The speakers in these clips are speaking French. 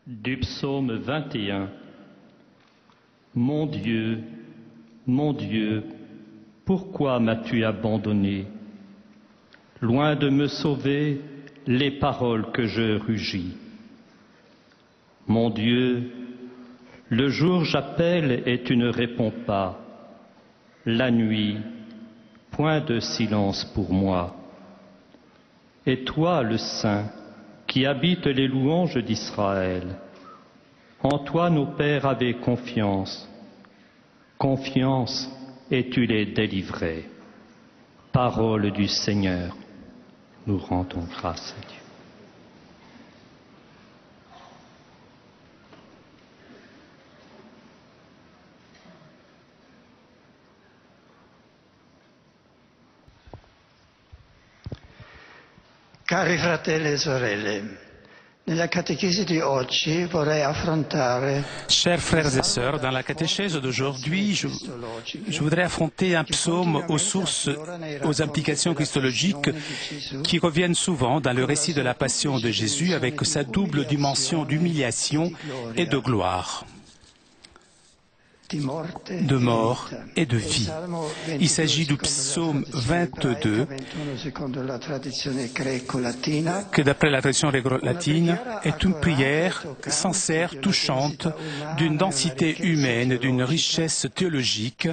Du psaume 21. Mon Dieu, pourquoi m'as-tu abandonné? Loin de me sauver, les paroles que je rugis. Mon Dieu, le jour j'appelle et tu ne réponds pas. La nuit, point de silence pour moi. Et toi, le Saint, qui habites les louanges d'Israël, en toi nos pères avaient confiance. Confiance, et tu les délivrais. Parole du Seigneur, nous rendons grâce à Dieu. Cari fratelli e sorelle, nella catechesi di oggi vorrei affrontare. Chers frères et sœurs, dans la catéchèse d'aujourd'hui, je voudrais affronter un psaume aux sources, aux implications christologiques qui reviennent souvent dans le récit de la Passion de Jésus avec sa double dimension d'humiliation et de gloire, de mort et de vie. Il s'agit du psaume 22, que d'après la tradition gréco-latine est une prière sincère, touchante, d'une densité humaine, d'une richesse théologique,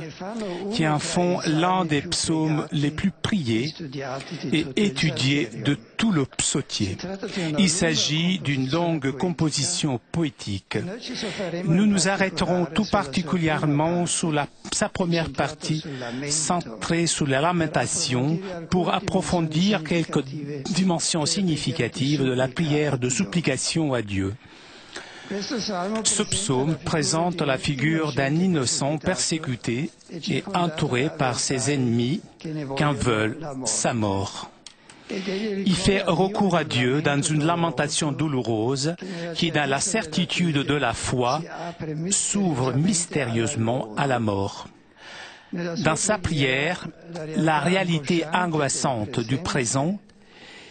qui en font l'un des psaumes les plus priés et étudiés de tout le psautier. Il s'agit d'une longue composition poétique. Nous nous arrêterons tout particulièrement sur sa première partie, centrée sur la lamentation, pour approfondir quelques dimensions significatives de la prière de supplication à Dieu. Ce psaume présente la figure d'un innocent persécuté et entouré par ses ennemis qui en veulent sa mort. Il fait recours à Dieu dans une lamentation douloureuse qui, dans la certitude de la foi, s'ouvre mystérieusement à la mort. Dans sa prière, la réalité angoissante du présent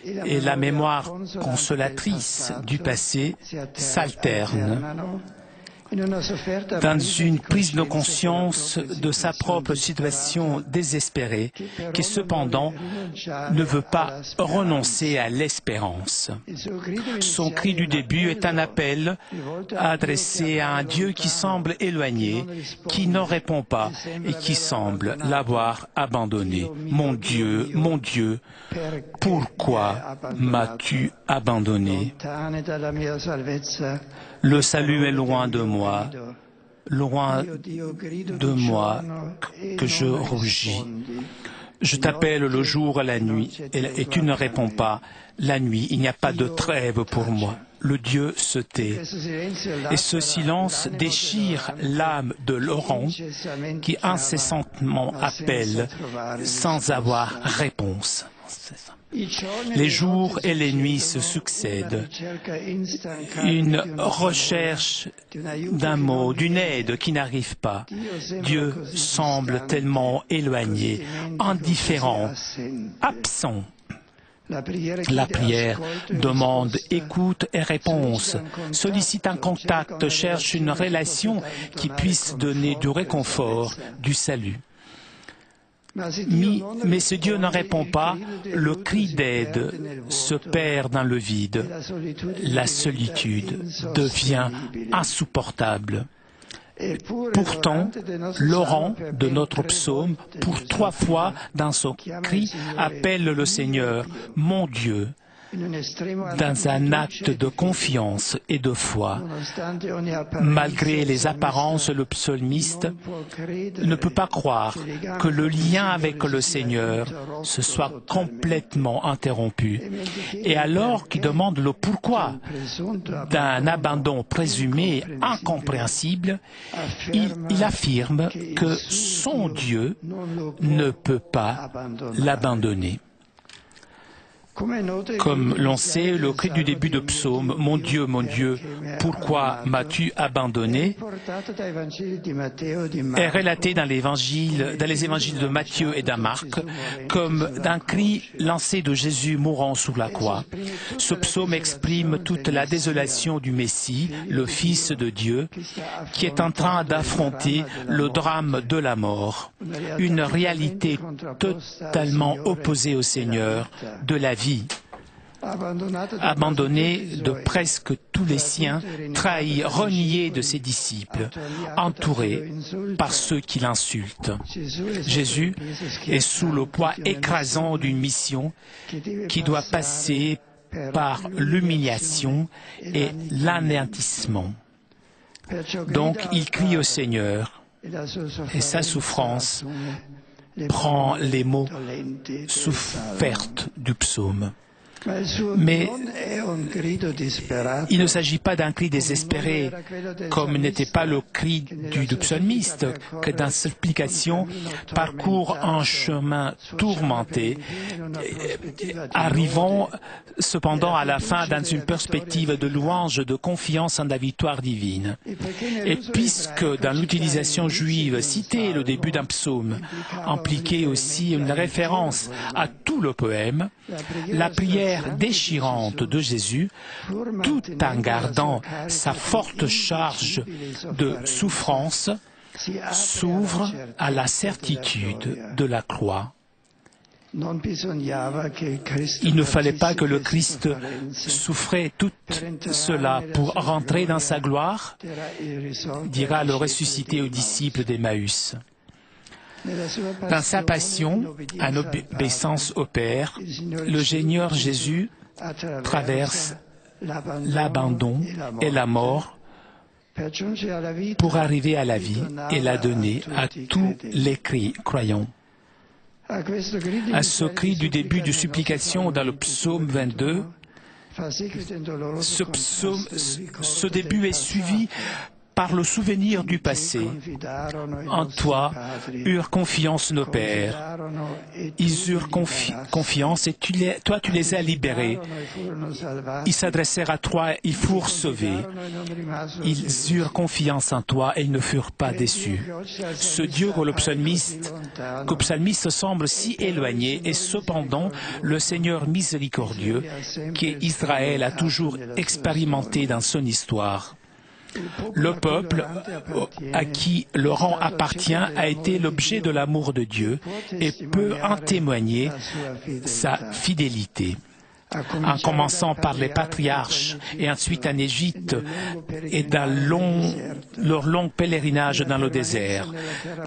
et la mémoire consolatrice du passé s'alternent. Dans une prise de conscience de sa propre situation désespérée, qui cependant ne veut pas renoncer à l'espérance. Son cri du début est un appel adressé à un Dieu qui semble éloigné, qui ne répond pas et qui semble l'avoir abandonné. Mon Dieu, pourquoi m'as-tu abandonné? Le salut est loin de moi que je rougis. Je t'appelle le jour et la nuit, et tu ne réponds pas. La nuit, il n'y a pas de trêve pour moi. Le Dieu se tait. Et ce silence déchire l'âme de Laurent, qui incessamment appelle sans avoir réponse. Les jours et les nuits se succèdent. Une recherche d'un mot, d'une aide qui n'arrive pas. Dieu semble tellement éloigné, indifférent, absent. La prière demande écoute et réponse, sollicite un contact, cherche une relation qui puisse donner du réconfort, du salut. Mais si Dieu ne répond pas, le cri d'aide se perd dans le vide. La solitude devient insupportable. Pourtant, Laurent de notre psaume, pour 3 fois dans son cri, appelle le Seigneur, mon Dieu, dans un acte de confiance et de foi. Malgré les apparences, le psalmiste ne peut pas croire que le lien avec le Seigneur se soit complètement interrompu. Et alors qu'il demande le pourquoi d'un abandon présumé incompréhensible, il affirme que son Dieu ne peut pas l'abandonner. Comme l'on sait, le cri du début de psaume, mon Dieu, pourquoi m'as-tu abandonné, est relaté dans les évangiles de Matthieu et de Marc comme d'un cri lancé de Jésus mourant sous la croix. Ce psaume exprime toute la désolation du Messie, le Fils de Dieu, qui est en train d'affronter le drame de la mort, une réalité totalement opposée au Seigneur de la vie. Abandonné de presque tous les siens, trahi, renié de ses disciples, entouré par ceux qui l'insultent. Jésus est sous le poids écrasant d'une mission qui doit passer par l'humiliation et l'anéantissement. Donc il crie au Seigneur et sa souffrance prend les mots souffertes du psaume. Mais il ne s'agit pas d'un cri désespéré, comme n'était pas le cri du psalmiste, que dans supplication parcourt un chemin tourmenté, arrivant cependant à la fin dans une perspective de louange, de confiance en la victoire divine. Et puisque dans l'utilisation juive, citer le début d'un psaume impliquait aussi une référence à tout le poème, la prière déchirante de Jésus, tout en gardant sa forte charge de souffrance, s'ouvre à la certitude de la croix. Il ne fallait pas que le Christ souffrait tout cela pour rentrer dans sa gloire, dira le ressuscité aux disciples d'Emmaüs. Dans sa passion, en obéissance au Père, le Seigneur Jésus traverse l'abandon et la mort pour arriver à la vie et la donner à tous les croyants. À ce cri du début de supplication dans le psaume 22, ce début est suivi par le souvenir du passé. En toi eurent confiance nos pères. Ils eurent confiance et toi tu les as libérés. Ils s'adressèrent à toi, ils furent sauvés. Ils eurent confiance en toi et ils ne furent pas déçus. Ce Dieu que le psalmiste semble si éloigné et cependant le Seigneur miséricordieux qu'Israël a toujours expérimenté dans son histoire. Le peuple à qui le rang appartient a été l'objet de l'amour de Dieu et peut en témoigner sa fidélité. En commençant par les patriarches et ensuite en Égypte et dans leur long pèlerinage dans le désert,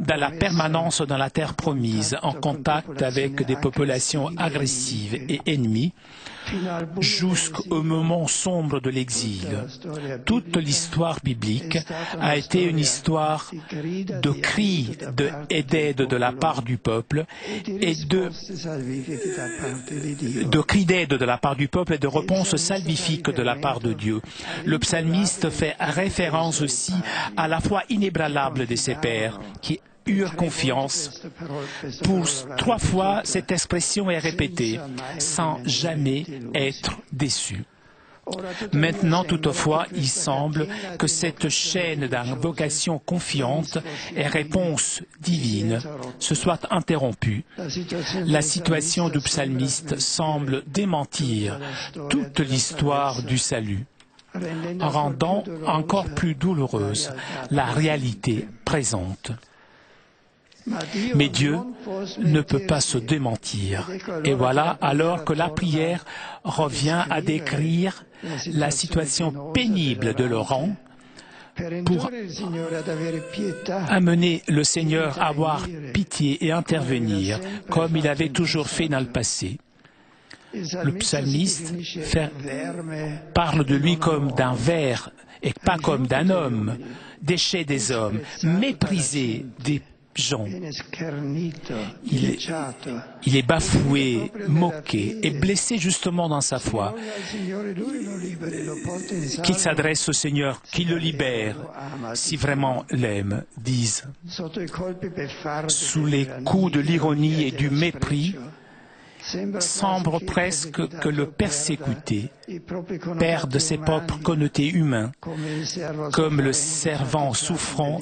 dans la permanence dans la terre promise, en contact avec des populations agressives et ennemies, jusqu'au moment sombre de l'exil. Toute l'histoire biblique a été une histoire de cris et d'aide de la part du peuple et de cris d'aide de la part du peuple et de réponses salvifiques de la part de Dieu. Le psalmiste fait référence aussi à la foi inébranlable de ses pères qui eurent confiance. Pour 3 fois, cette expression est répétée, sans jamais être déçu. Maintenant, toutefois, il semble que cette chaîne d'invocation confiante et réponse divine se soit interrompue. La situation du psalmiste semble démentir toute l'histoire du salut, en rendant encore plus douloureuse la réalité présente. Mais Dieu ne peut pas se démentir. Et voilà alors que la prière revient à décrire la situation pénible de Laurent pour amener le Seigneur à avoir pitié et intervenir comme il avait toujours fait dans le passé. Le psalmiste parle de lui comme d'un ver et pas comme d'un homme, déchet des hommes, méprisé des gens. Il est bafoué, moqué et blessé justement dans sa foi. Qu'il s'adresse au Seigneur, qu'il le libère, si vraiment l'aime, disent. Sous les coups de l'ironie et du mépris, semble presque que le persécuté perde ses propres connotés humains, comme le servant souffrant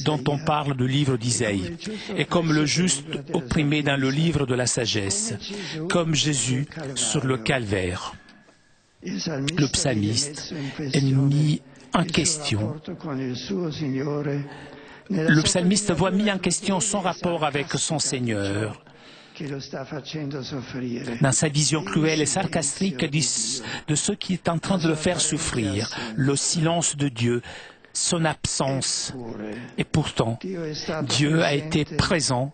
dont on parle du livre d'Isaïe, et comme le juste opprimé dans le livre de la sagesse, comme Jésus sur le calvaire. Le psalmiste est mis en question. Le psalmiste voit mis en question son rapport avec son Seigneur dans sa vision cruelle et sarcastique de ce qui est en train de le faire souffrir, le silence de Dieu, son absence. Et pourtant, Dieu a été présent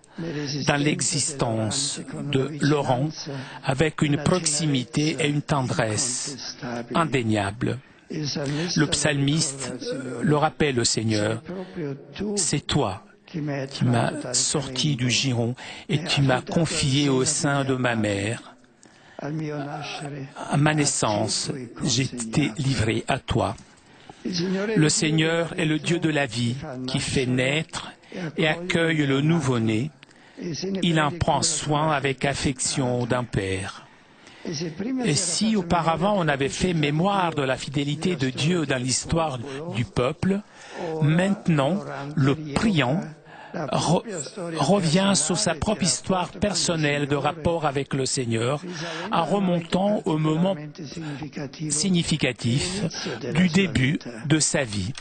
dans l'existence de Laurent avec une proximité et une tendresse indéniables. Le psalmiste le rappelle au Seigneur, c'est toi qui m'as sorti du giron et tu m'as confié au sein de ma mère. À ma naissance, j'ai été livré à toi. Le Seigneur est le Dieu de la vie qui fait naître et accueille le nouveau-né. Il en prend soin avec affection d'un père. Et si auparavant on avait fait mémoire de la fidélité de Dieu dans l'histoire du peuple, maintenant le priant revient sur sa propre histoire personnelle de rapport avec le Seigneur en remontant au moment significatif du début de sa vie.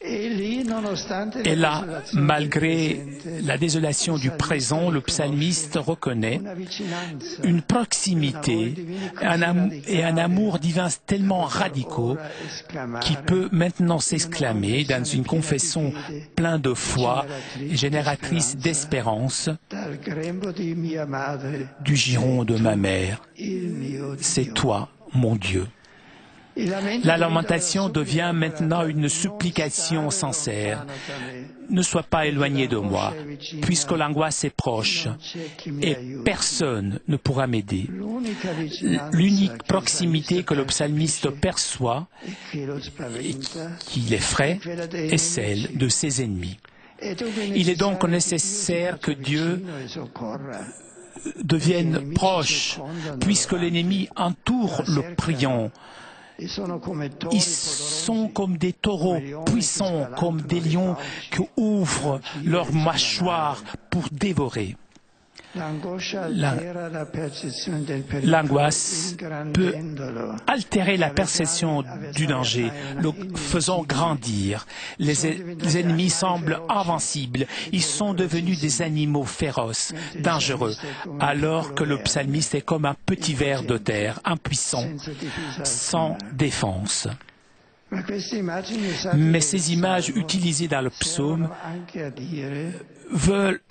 Et là, malgré la désolation du présent, le psalmiste reconnaît une proximité et un amour divin tellement radicaux qui peut maintenant s'exclamer dans une confession pleine de foi et génératrice d'espérance du giron de ma mère. C'est toi, mon Dieu. La lamentation devient maintenant une supplication sincère. Ne sois pas éloigné de moi, puisque l'angoisse est proche et personne ne pourra m'aider. L'unique proximité que le psalmiste perçoit et qui l'effraie est celle de ses ennemis. Il est donc nécessaire que Dieu devienne proche, puisque l'ennemi entoure le priant. Ils sont comme des taureaux puissants, comme des lions qui ouvrent leurs mâchoires pour dévorer. L'angoisse peut altérer la perception du danger, le faisant grandir. Les ennemis semblent invincibles. Ils sont devenus des animaux féroces, dangereux, alors que le psalmiste est comme un petit ver de terre, impuissant, sans défense. Mais ces images utilisées dans le psaume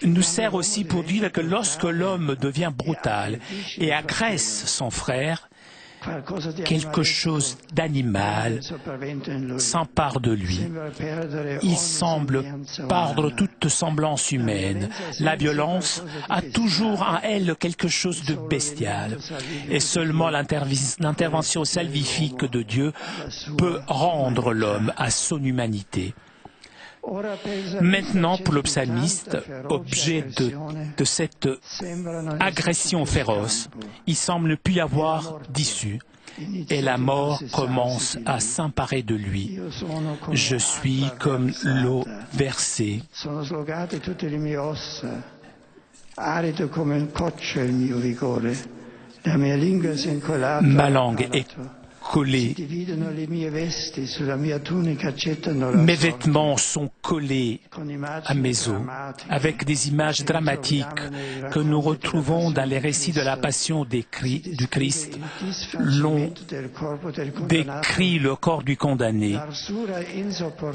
nous servent aussi pour dire que lorsque l'homme devient brutal et agresse son frère, quelque chose d'animal s'empare de lui. Il semble perdre toute semblance humaine. La violence a toujours en elle quelque chose de bestial. Et seulement l'intervention salvifique de Dieu peut rendre l'homme à son humanité. Maintenant, pour le psalmiste, objet de cette agression féroce, il semble ne plus y avoir d'issue, et la mort commence à s'emparer de lui. Je suis comme l'eau versée. Ma langue est collée. Mes vêtements sont collés à mes os, avec des images dramatiques que nous retrouvons dans les récits de la passion du Christ. L'on décrit le corps du condamné,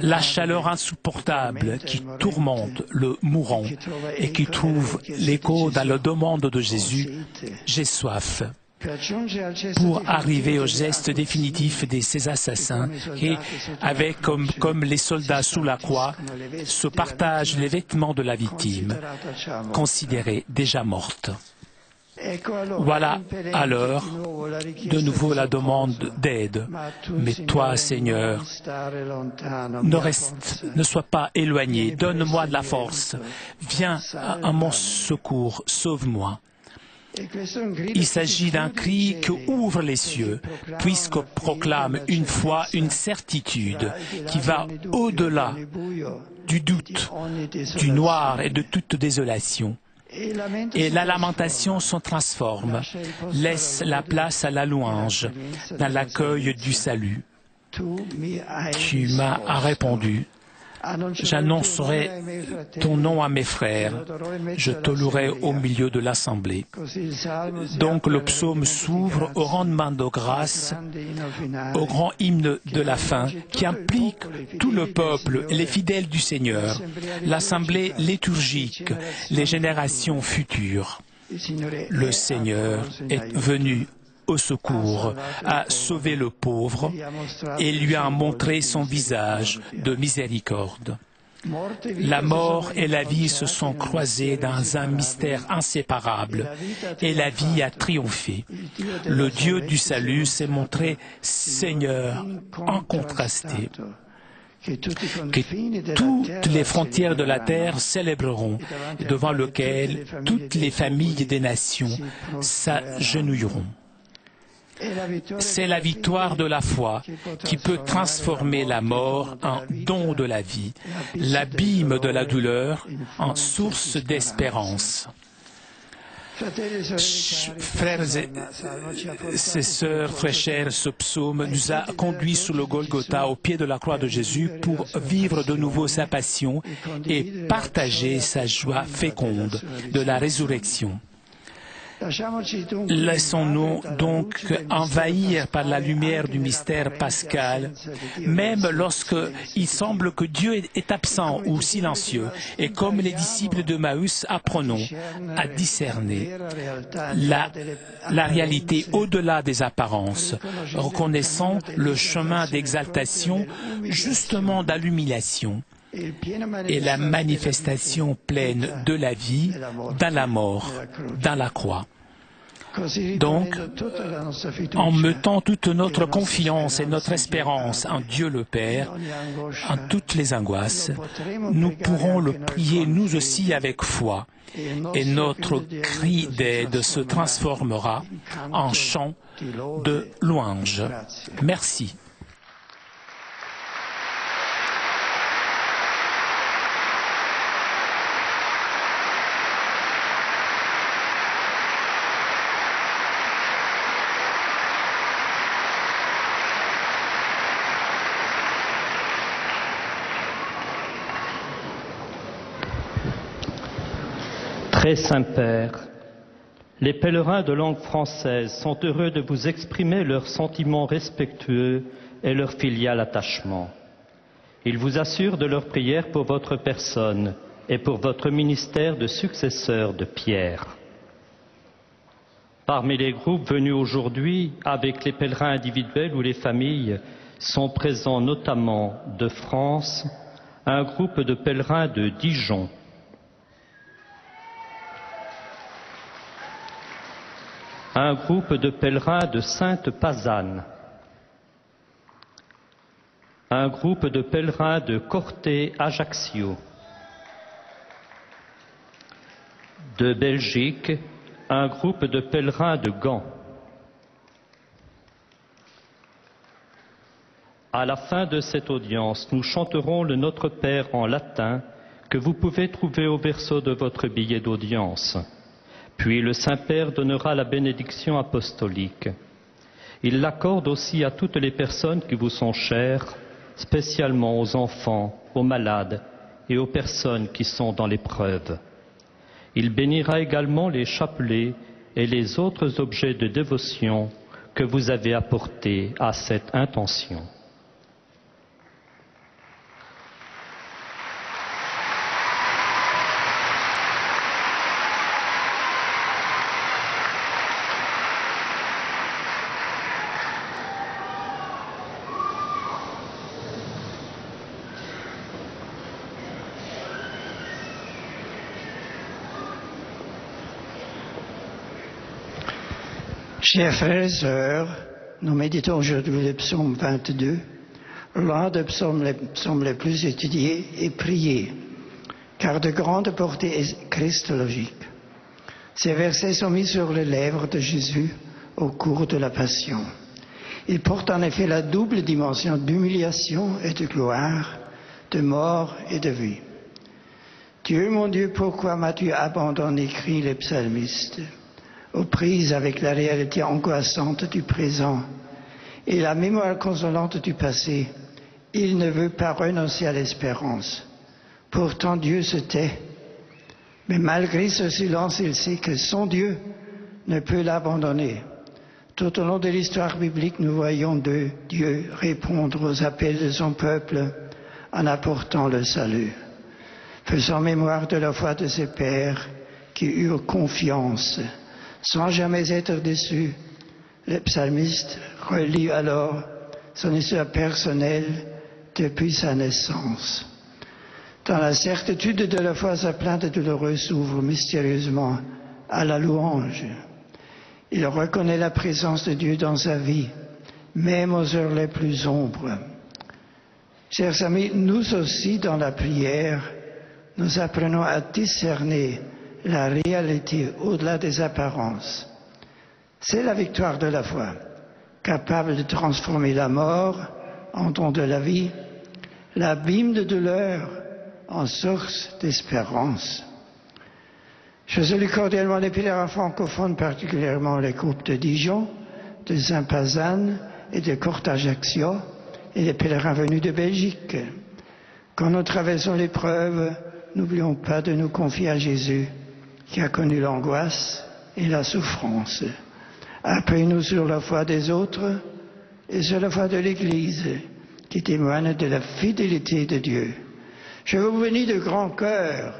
la chaleur insupportable qui tourmente le mourant et qui trouve l'écho dans la demande de Jésus « J'ai soif ». Pour arriver au geste définitif de ces assassins et avec comme les soldats sous la croix se partagent les vêtements de la victime, considérée déjà morte. Voilà alors de nouveau la demande d'aide. Mais toi, Seigneur, ne sois pas éloigné, donne-moi de la force, viens à mon secours, sauve-moi. Il s'agit d'un cri qui ouvre les cieux, puisqu'on proclame une foi, une certitude qui va au-delà du doute, du noir et de toute désolation. Et la lamentation se transforme, laisse la place à la louange, dans l'accueil du salut. Tu m'as répondu. J'annoncerai ton nom à mes frères, je te louerai au milieu de l'assemblée. Donc le psaume s'ouvre au rendement de grâce, au grand hymne de la fin, qui implique tout le peuple, les fidèles du Seigneur, l'assemblée liturgique, les générations futures. Le Seigneur est venu au secours, a sauvé le pauvre et lui a montré son visage de miséricorde. La mort et la vie se sont croisées dans un mystère inséparable et la vie a triomphé. Le Dieu du salut s'est montré Seigneur incontrasté. Que toutes les frontières de la terre célébreront, devant lequel toutes les familles des nations s'agenouilleront. C'est la victoire de la foi qui peut transformer la mort en don de la vie, l'abîme de la douleur en source d'espérance. Frères et sœurs, très chers, ce psaume nous a conduits sur le Golgotha au pied de la croix de Jésus pour vivre de nouveau sa passion et partager sa joie féconde de la résurrection. Laissons-nous donc envahir par la lumière du mystère pascal, même lorsqu'il semble que Dieu est absent ou silencieux, et comme les disciples de Maüs, apprenons à discerner la réalité au-delà des apparences, reconnaissant le chemin d'exaltation justement dans l'humiliation et la manifestation pleine de la vie dans la mort, dans la croix. Donc, en mettant toute notre confiance et notre espérance en Dieu le Père, en toutes les angoisses, nous pourrons le prier nous aussi avec foi, et notre cri d'aide se transformera en chant de louange. Merci. Très Saint-Père, les pèlerins de langue française sont heureux de vous exprimer leurs sentiments respectueux et leur filial attachement. Ils vous assurent de leur prière pour votre personne et pour votre ministère de successeur de Pierre. Parmi les groupes venus aujourd'hui, avec les pèlerins individuels ou les familles, sont présents notamment de France, un groupe de pèlerins de Dijon, un groupe de pèlerins de Sainte-Pazanne, un groupe de pèlerins de Corté-Ajaccio, de Belgique, un groupe de pèlerins de Gand. À la fin de cette audience, nous chanterons le Notre Père en latin que vous pouvez trouver au verso de votre billet d'audience. Puis le Saint-Père donnera la bénédiction apostolique. Il l'accorde aussi à toutes les personnes qui vous sont chères, spécialement aux enfants, aux malades et aux personnes qui sont dans l'épreuve. Il bénira également les chapelets et les autres objets de dévotion que vous avez apportés à cette intention. Chers frères et sœurs, nous méditons aujourd'hui le psaume 22, l'un des psaumes les plus étudiés et priés, car de grande portée christologique. Ces versets sont mis sur les lèvres de Jésus au cours de la Passion. Ils portent en effet la double dimension d'humiliation et de gloire, de mort et de vie. Dieu, mon Dieu, pourquoi m'as-tu abandonné, crient les psalmistes, aux prises avec la réalité angoissante du présent et la mémoire consolante du passé. Il ne veut pas renoncer à l'espérance. Pourtant, Dieu se tait. Mais malgré ce silence, il sait que son Dieu ne peut l'abandonner. Tout au long de l'histoire biblique, nous voyons Dieu répondre aux appels de son peuple en apportant le salut. Faisant mémoire de la foi de ses pères qui eurent confiance, sans jamais être déçus, le psalmiste relie alors son histoire personnelle depuis sa naissance. Dans la certitude de la foi, sa plainte douloureuse s'ouvre mystérieusement à la louange. Il reconnaît la présence de Dieu dans sa vie, même aux heures les plus sombres. Chers amis, nous aussi, dans la prière, nous apprenons à discerner la réalité au-delà des apparences. C'est la victoire de la foi, capable de transformer la mort en don de la vie, l'abîme de douleur en source d'espérance. Je salue cordialement les pèlerins francophones, particulièrement les groupes de Dijon, de Saint-Pazanne et de Corte-Ajaccio, et les pèlerins venus de Belgique. Quand nous traversons l'épreuve, n'oublions pas de nous confier à Jésus, qui a connu l'angoisse et la souffrance. Appuyez-nous sur la foi des autres et sur la foi de l'Église, qui témoigne de la fidélité de Dieu. Je vous bénis de grand cœur,